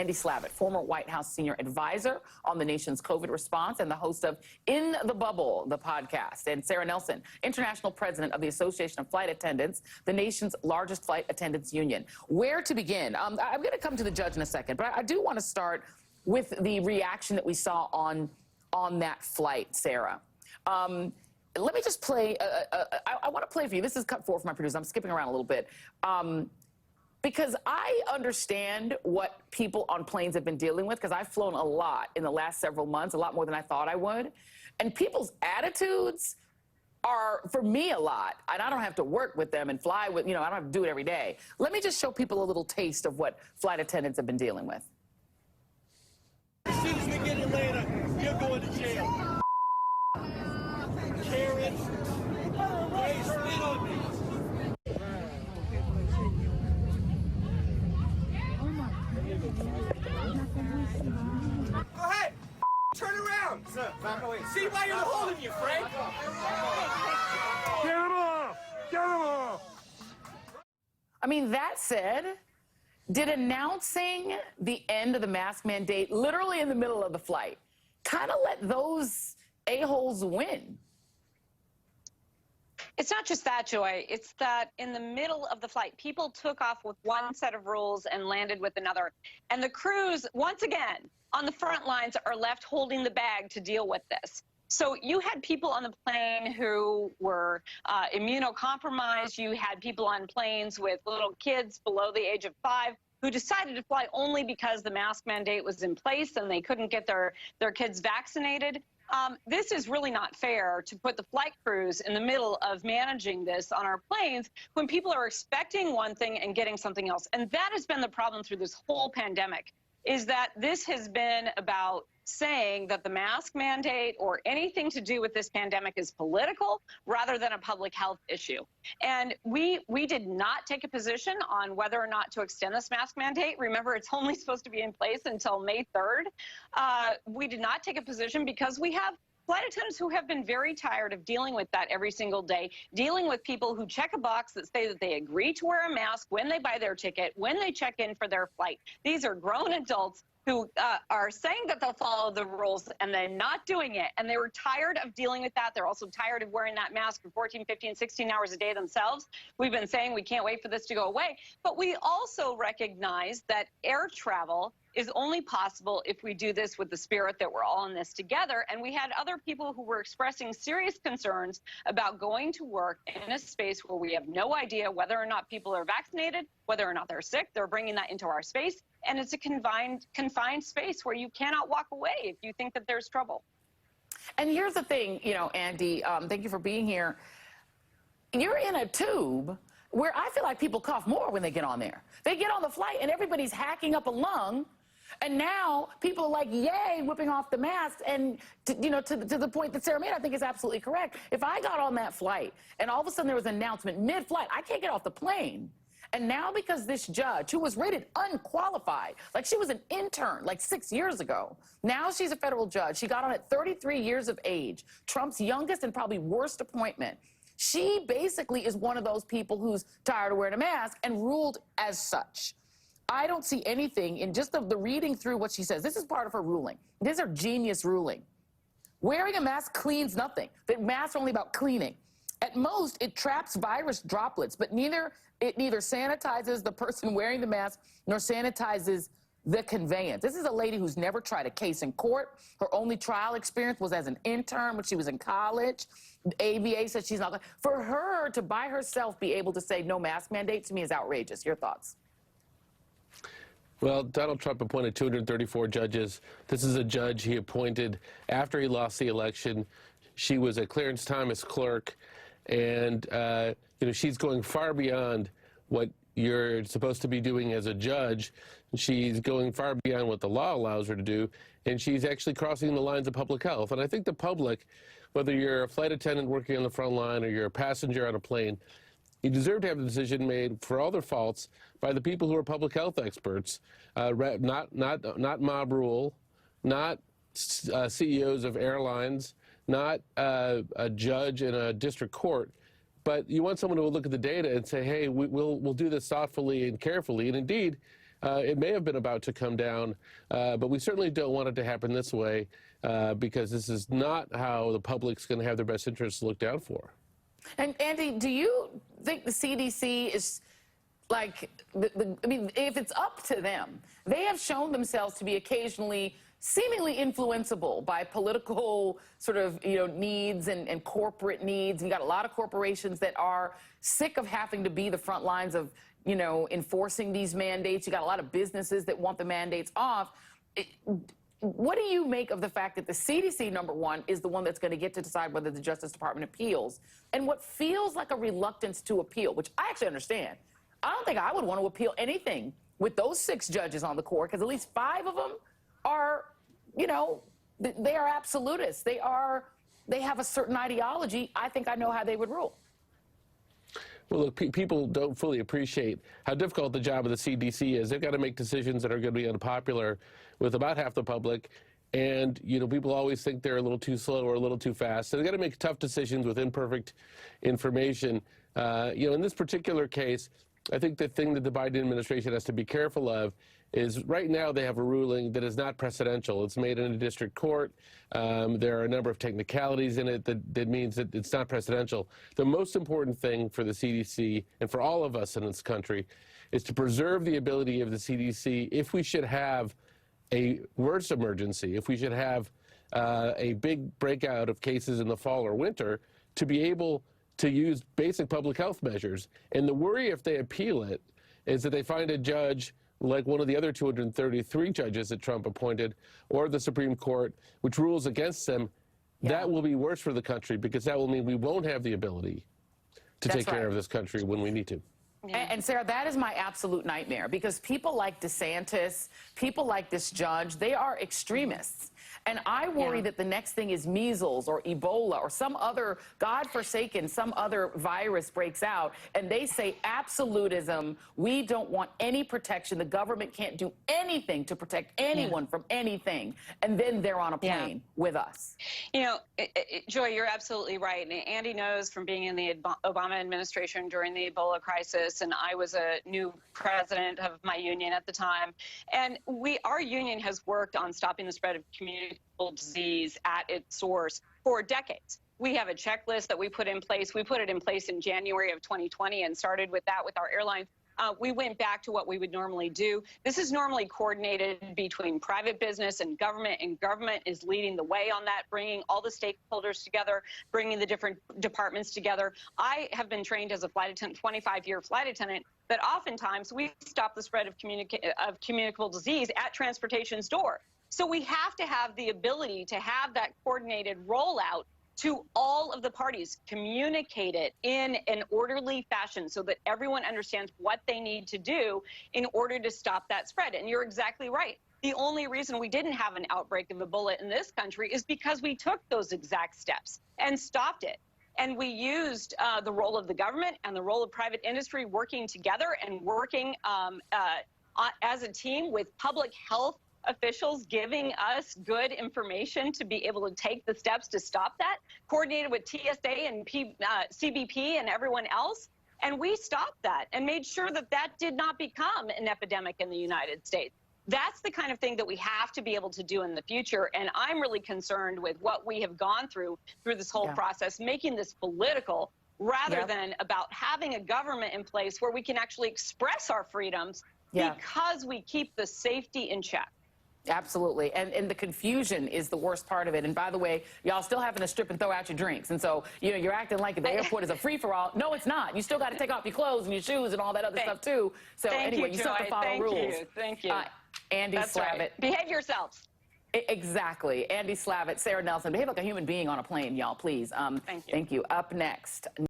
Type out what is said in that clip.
Andy Slavitt, former White House senior advisor on the nation's COVID response and the host of In the Bubble, the podcast. And Sara Nelson, international president of the Association of Flight Attendants, the nation's largest flight attendants union. Where to begin? I'm going to come to the judge in a second, but I do want to start with the reaction that we saw on that flight, Sara. Let me just play. I want to play for you. This is cut 4 for my producer. I'm skipping around a little bit. Because I understand what people on planes have been dealing with, because I've flown a lot in the last several months, a lot more than I thought I would. And people's attitudes are, for me, a lot. And I don't have to work with them and fly with, I don't have to do it every day. Let me just show people a little taste of what flight attendants have been dealing with. As soon as we get in later, you're going to jail. Karen, hey, spit on me. Go ahead! Turn around! Sir, back away. See why you're holding you, Frank? Get him off! Get him off! I mean, that said, did announcing the end of the mask mandate literally in the middle of the flight kind of let those a-holes win? It's not just that, Joy. It's that in the middle of the flight, people took off with one set of rules and landed with another. And the crews, once again, on the front lines are left holding the bag to deal with this. So you had people on the plane who were immunocompromised. You had people on planes with little kids below the age of 5 who decided to fly only because the mask mandate was in place and they couldn't get their kids vaccinated. This is really not fair to put the flight crews in the middle of managing this on our planes when people are expecting one thing and getting something else. And that has been the problem through this whole pandemic, is that this has been about saying that the mask mandate or anything to do with this pandemic is political rather than a public health issue. And we did not take a position on whether or not to extend this mask mandate. Remember, it's only supposed to be in place until May 3rd. We did not take a position because we have flight attendants who have been very tired of dealing with that every single day, dealing with people who check a box that say that they agree to wear a mask when they buy their ticket, when they check in for their flight. These are grown adults who are saying that they'll follow the rules and they're not doing it. And they were tired of dealing with that. They're also tired of wearing that mask for 14, 15, 16 hours a day themselves. We've been saying we can't wait for this to go away. But we also recognize that air travel is only possible if we do this with the spirit that we're all in this together. And we had other people who were expressing serious concerns about going to work in a space where we have no idea whether or not people are vaccinated, whether or not they're sick. They're bringing that into our space. And it's a confined space where you cannot walk away if you think that there's trouble. And here's the thing, Andy, thank you for being here. You're in a tube where I feel like people cough more when they get on there. They get on the flight and everybody's hacking up a lung. And now people are like, yay, whipping off the mask. And, to the point that Sara made, I think is absolutely correct. If I got on that flight and all of a sudden there was an announcement mid-flight, I can't get off the plane. And now because this judge, who was rated unqualified, like she was an intern like 6 years ago, now she's a federal judge. She got on at 33 years of age, Trump's youngest and probably worst appointment. She basically is one of those people who's tired of wearing a mask and ruled as such. I don't see anything in just the reading through what she says. This is part of her ruling. This is her genius ruling. Wearing a mask cleans nothing. The masks are only about cleaning. At most, it traps virus droplets, but it neither sanitizes the person wearing the mask nor sanitizes the conveyance. This is a lady who's never tried a case in court. Her only trial experience was as an intern when she was in college. The ABA said she's not. For her to by herself be able to say no mask mandate to me is outrageous. Your thoughts? Well, Donald Trump appointed 234 judges. This is a judge he appointed after he lost the election. She was a Clarence Thomas clerk, and she's going far beyond what you're supposed to be doing as a judge. She's going far beyond what the law allows her to do, and she's actually crossing the lines of public health. And I think the public, whether you're a flight attendant working on the front line or you're a passenger on a plane, you deserve to have a decision made, for all their faults, by the people who are public health experts, not mob rule, not CEOs of airlines, not a judge in a district court, but you want someone who will look at the data and say, hey, we'll do this thoughtfully and carefully. And indeed, it may have been about to come down, but we certainly don't want it to happen this way because this is not how the public's going to have their best interests looked out for. And Andy, do you think the CDC is like, I mean, if it's up to them, they have shown themselves to be occasionally seemingly influenceable by political sort of, needs and corporate needs. You got a lot of corporations that are sick of having to be the front lines of, enforcing these mandates. You got a lot of businesses that want the mandates off. What do you make of the fact that the CDC, number one, is the one that's going to get to decide whether the Justice Department appeals, and what feels like a reluctance to appeal, which I actually understand. I don't think I would want to appeal anything with those 6 judges on the court, because at least 5 of them are, they are absolutists. They have a certain ideology. I think I know how they would rule. Well, look, people don't fully appreciate how difficult the job of the CDC is. They've got to make decisions that are going to be unpopular with about half the public. And, people always think they're a little too slow or a little too fast. So they've got to make tough decisions with imperfect information. In this particular case, I think the thing that the Biden administration has to be careful of is right now they have a ruling that is not precedential. It's made in a district court. There are a number of technicalities in it that means that it's not precedential. The most important thing for the CDC and for all of us in this country is to preserve the ability of the CDC if we should have a worse emergency, if we should have a big breakout of cases in the fall or winter, to be able to use basic public health measures. And the worry if they appeal it is that they find a judge like one of the other 233 judges that Trump appointed, or the Supreme Court, which rules against them. Yeah. That will be worse for the country, because that will mean we won't have the ability to take care of this country when we need to. Yeah. And Sarah, that is my absolute nightmare, because people like DeSantis, people like this judge, they are extremists. And I worry that the next thing is measles or Ebola or some other godforsaken, some other virus breaks out, and they say absolutism, we don't want any protection, the government can't do anything to protect anyone from anything, and then they're on a plane with us. Joy, you're absolutely right. And Andy knows from being in the Obama administration during the Ebola crisis, and I was a new president of my union at the time, and our union has worked on stopping the spread of communicable disease at its source for decades. We have a checklist that we put in place. We put it in place in January of 2020 and started with that with our airlines. We went back to what we would normally do. This is normally coordinated between private business and government is leading the way on that, bringing all the stakeholders together, bringing the different departments together. I have been trained as a flight attendant, 25-year flight attendant, but oftentimes we stop the spread of communicable disease at transportation's door. So we have to have the ability to have that coordinated rollout to all of the parties, communicate it in an orderly fashion so that everyone understands what they need to do in order to stop that spread. And you're exactly right. The only reason we didn't have an outbreak of Ebola in this country is because we took those exact steps and stopped it. And we used the role of the government and the role of private industry working together and working as a team with public health officials giving us good information to be able to take the steps to stop that, coordinated with TSA and CBP and everyone else. And we stopped that and made sure that that did not become an epidemic in the United States. That's the kind of thing that we have to be able to do in the future. And I'm really concerned with what we have gone through this whole process, making this political rather than about having a government in place where we can actually express our freedoms because we keep the safety in check. Absolutely. And the confusion is the worst part of it. And by the way, y'all still having to strip and throw out your drinks. And so, you're acting like the airport is a free-for-all. No, it's not. You still got to take off your clothes and your shoes and all that other stuff, too. So anyway, you still have to follow rules. Thank you. Andy Slavitt. Right. Behave yourselves. Exactly. Andy Slavitt, Sara Nelson. Behave like a human being on a plane, y'all, please. Thank you. Thank you. Up next.